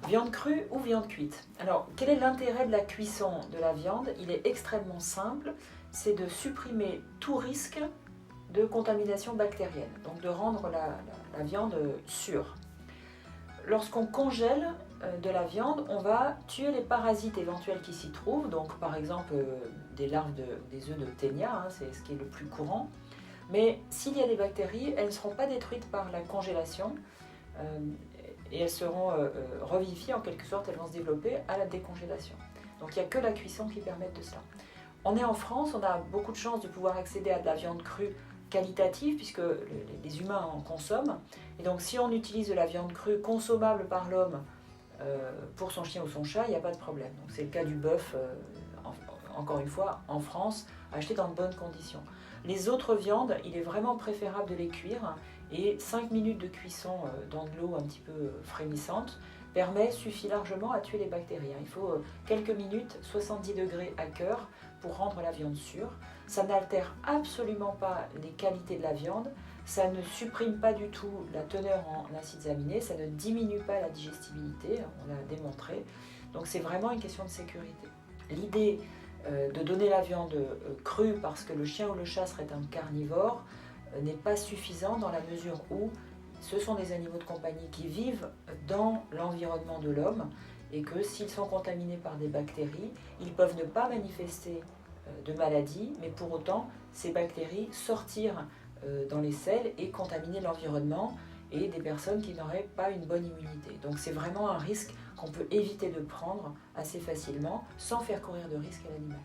Viande crue ou viande cuite? Alors, quel est l'intérêt de la cuisson de la viande? Il est extrêmement simple, c'est de supprimer tout risque de contamination bactérienne, donc de rendre la viande sûre. Lorsqu'on congèle de la viande, on va tuer les parasites éventuels qui s'y trouvent, donc par exemple des larves, des œufs de ténia, hein, c'est ce qui est le plus courant. Mais s'il y a des bactéries, elles ne seront pas détruites par la congélation et elles seront revivifiées en quelque sorte, elles vont se développer à la décongélation. Donc il n'y a que la cuisson qui permet de cela. On est en France, on a beaucoup de chance de pouvoir accéder à de la viande crue qualitative puisque les humains en consomment. Et donc si on utilise de la viande crue consommable par l'homme pour son chien ou son chat, il n'y a pas de problème. Donc c'est le cas du bœuf, encore une fois, en France, acheté dans de bonnes conditions. Les autres viandes, il est vraiment préférable de les cuire et 5 minutes de cuisson dans de l'eau un petit peu frémissante suffit largement à tuer les bactéries. Il faut quelques minutes, 70 degrés à cœur pour rendre la viande sûre. Ça n'altère absolument pas les qualités de la viande, ça ne supprime pas du tout la teneur en acides aminés, ça ne diminue pas la digestibilité, on l'a démontré. Donc c'est vraiment une question de sécurité. L'idée de donner la viande crue parce que le chien ou le chat serait un carnivore n'est pas suffisant dans la mesure où ce sont des animaux de compagnie qui vivent dans l'environnement de l'homme et que s'ils sont contaminés par des bactéries, ils peuvent ne pas manifester de maladie, mais pour autant, ces bactéries sortir dans les selles et contaminer l'environnement et des personnes qui n'auraient pas une bonne immunité. Donc c'est vraiment un risque qu'on peut éviter de prendre assez facilement sans faire courir de risque à l'animal.